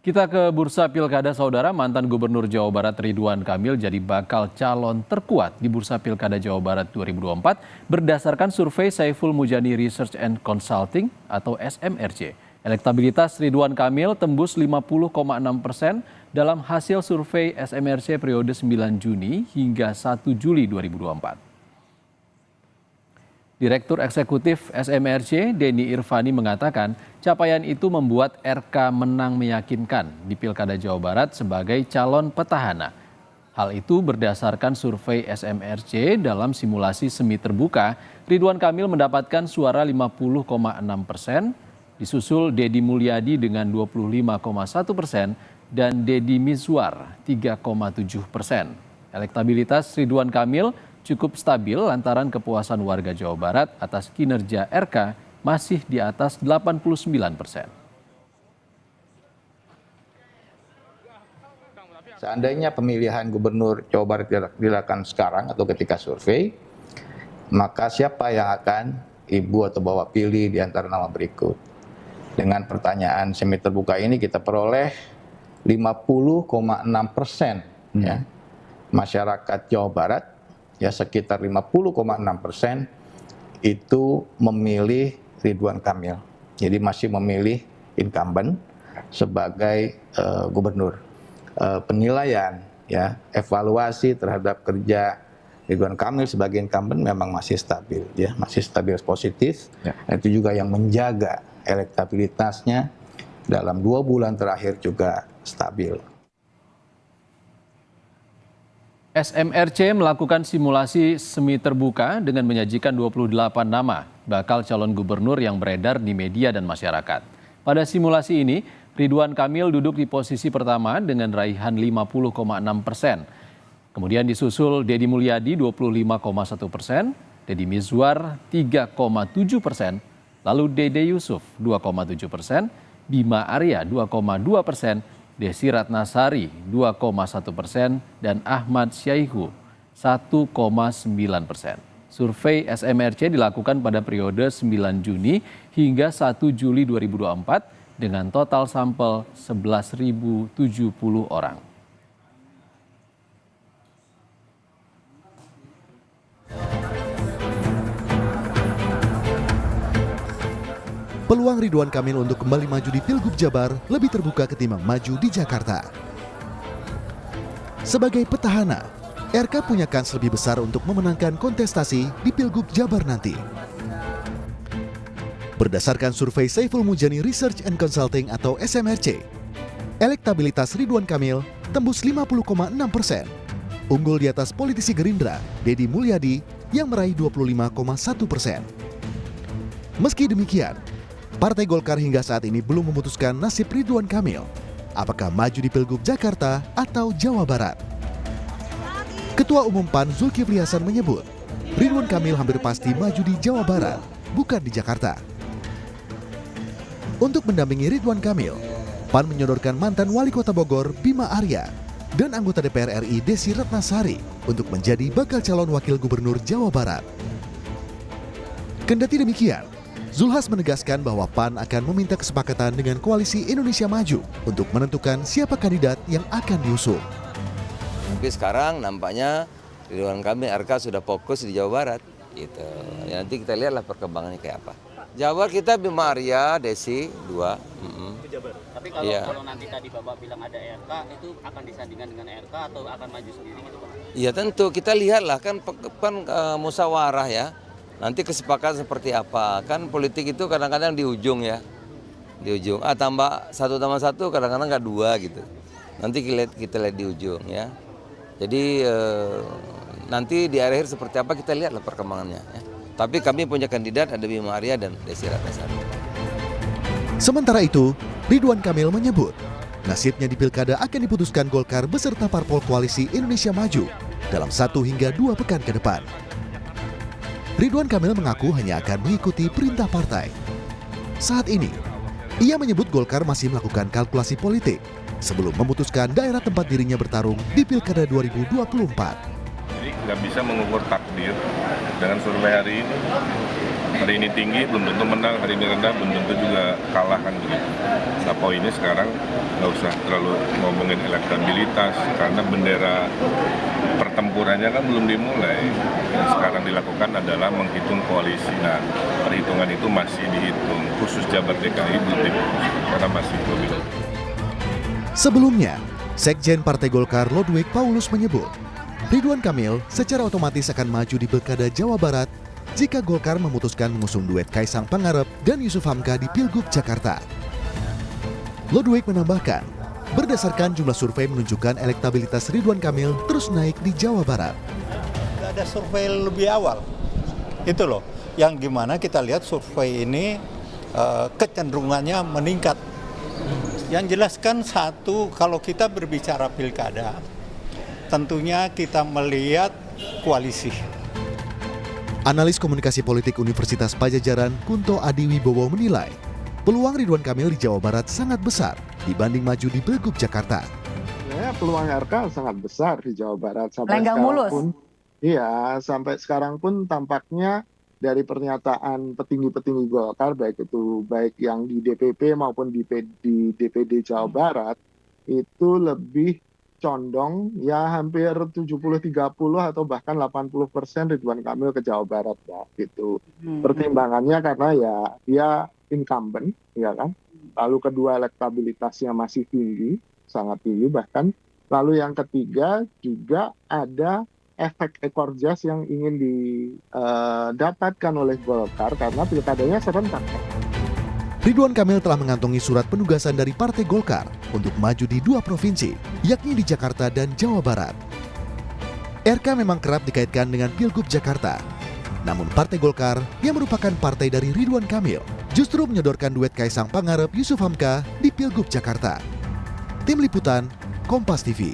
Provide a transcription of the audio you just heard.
Kita ke Bursa Pilkada Saudara, mantan Gubernur Jawa Barat Ridwan Kamil jadi bakal calon terkuat di Bursa Pilkada Jawa Barat 2024 berdasarkan survei Saiful Mujani Research and Consulting atau SMRC. Elektabilitas Ridwan Kamil tembus 50,6% dalam hasil survei SMRC periode 9 Juni hingga 1 Juli 2024. Direktur Eksekutif SMRC, Denny Irvani mengatakan capaian itu membuat RK menang meyakinkan di Pilkada Jawa Barat sebagai calon petahana. Hal itu berdasarkan survei SMRC dalam simulasi semi terbuka, Ridwan Kamil mendapatkan suara 50,6%, disusul Deddy Mulyadi dengan 25,1% dan Deddy Mizwar 3,7%. Elektabilitas Ridwan Kamil cukup stabil lantaran kepuasan warga Jawa Barat atas kinerja RK masih di atas 89%. Seandainya pemilihan gubernur Jawa Barat dilakukan sekarang atau ketika survei, maka siapa yang akan ibu atau bapak pilih di antara nama berikut? Dengan pertanyaan semi terbuka ini kita peroleh 50,6% ya, masyarakat Jawa Barat ya sekitar 50,6% itu memilih Ridwan Kamil. Jadi masih memilih incumbent sebagai gubernur. Penilaian ya, evaluasi terhadap kerja Ridwan Kamil sebagai incumbent memang masih stabil ya, masih stabil positif. Ya. Itu juga yang menjaga elektabilitasnya dalam 2 bulan terakhir juga stabil. SMRC melakukan simulasi semi terbuka dengan menyajikan 28 nama bakal calon gubernur yang beredar di media dan masyarakat. Pada simulasi ini, Ridwan Kamil duduk di posisi pertama dengan raihan 50,6%. Kemudian disusul Deddy Mulyadi 25,1%, Deddy Mizwar 3,7%, lalu Dede Yusuf 2,7%, Bima Arya 2,2%, Desi Ratnasari 2,1% dan Ahmad Syaihu 1,9%. Survei SMRC dilakukan pada periode 9 Juni hingga 1 Juli 2024 dengan total sampel 11.070 orang. Peluang Ridwan Kamil untuk kembali maju di Pilgub Jabar lebih terbuka ketimbang maju di Jakarta. Sebagai petahana, RK punya kans lebih besar untuk memenangkan kontestasi di Pilgub Jabar nanti. Berdasarkan survei Saiful Mujani Research and Consulting atau SMRC, elektabilitas Ridwan Kamil tembus 50,6%. Unggul di atas politisi Gerindra, Deddy Mulyadi yang meraih 25,1%. Meski demikian, Partai Golkar hingga saat ini belum memutuskan nasib Ridwan Kamil, apakah maju di Pilgub Jakarta atau Jawa Barat. Ketua Umum PAN Zulkifli Hasan menyebut, Ridwan Kamil hampir pasti maju di Jawa Barat, bukan di Jakarta. Untuk mendampingi Ridwan Kamil, PAN menyodorkan mantan Wali Kota Bogor Bima Arya dan anggota DPR RI Desi Ratnasari untuk menjadi bakal calon Wakil Gubernur Jawa Barat. Kendati demikian, Zulhas menegaskan bahwa PAN akan meminta kesepakatan dengan Koalisi Indonesia Maju untuk menentukan siapa kandidat yang akan diusung. Tapi sekarang nampaknya Ridwan Kamil RK sudah fokus di Jawa Barat. Gitu. Ya, nanti kita lihatlah perkembangannya kayak apa. Jawa Barat kita Bima Arya, Desi, 2. Tapi kalau nanti tadi Bapak bilang ada RK, itu akan disandingkan dengan RK atau akan maju sendiri gitu Pak? Iya tentu, kita lihatlah kan musyawarah ya. Nanti kesepakatan seperti apa, kan politik itu kadang-kadang di ujung ya, di ujung. Tambah 1 tambah 1 kadang-kadang nggak 2 gitu. Nanti kita lihat di ujung ya. Jadi nanti di akhir seperti apa kita lihatlah perkembangannya. Ya. Tapi kami punya kandidat ada Bima Arya dan Desi Ratnasari. Sementara itu, Ridwan Kamil menyebut nasibnya di pilkada akan diputuskan Golkar beserta parpol Koalisi Indonesia Maju dalam 1 hingga 2 pekan ke depan. Ridwan Kamil mengaku hanya akan mengikuti perintah partai. Saat ini, ia menyebut Golkar masih melakukan kalkulasi politik sebelum memutuskan daerah tempat dirinya bertarung di Pilkada 2024. Jadi nggak bisa mengukur takdir dengan survei hari ini. hari ini tinggi belum tentu menang, hari ini rendah belum tentu juga kalah kan begitu. Nah poinnya sekarang nggak usah terlalu ngomongin elektabilitas karena bendera pertempurannya kan belum dimulai. Yang sekarang dilakukan adalah menghitung koalisi. Nah perhitungan itu masih dihitung, khusus Jabar DKI belum dihitung karena masih pemilu. Sebelumnya, Sekjen Partai Golkar Lodwig Paulus menyebut, Ridwan Kamil secara otomatis akan maju di Pilkada Jawa Barat jika Golkar memutuskan mengusung duet Kaisang Pangarep dan Yusuf Hamka di Pilgub Jakarta. Lodwig menambahkan, berdasarkan jumlah survei menunjukkan elektabilitas Ridwan Kamil terus naik di Jawa Barat. Ada survei lebih awal, itu loh, yang gimana kita lihat survei ini kecenderungannya meningkat. Yang jelas kan satu, kalau kita berbicara pilkada, tentunya kita melihat koalisi. Analis komunikasi politik Universitas Pajajaran Kunto Adiwibowo menilai, peluang Ridwan Kamil di Jawa Barat sangat besar dibanding maju di Pilgub Jakarta. Ya, peluang RK sangat besar di Jawa Barat sampai Lenggang sekarang mulus. pun. Iya, sampai sekarang pun tampaknya dari pernyataan petinggi-petinggi Golkar, baik yang di DPP maupun di DPD Jawa Barat, itu lebih condong ya hampir 70-30 atau bahkan 80% Ridwan Kamil ke Jawa Barat ya gitu. Pertimbangannya karena ya dia incumbent ya kan. Lalu kedua elektabilitasnya masih tinggi, sangat tinggi bahkan. Lalu yang ketiga juga ada efek ekor jas yang ingin didapatkan oleh Golkar karena pilkadanya serentak. Ridwan Kamil telah mengantongi surat penugasan dari Partai Golkar untuk maju di 2 provinsi, yakni di Jakarta dan Jawa Barat. RK memang kerap dikaitkan dengan Pilgub Jakarta. Namun Partai Golkar, yang merupakan partai dari Ridwan Kamil, justru menyodorkan duet Kaisang Pangarep Yusuf Hamka di Pilgub Jakarta. Tim Liputan, Kompas TV.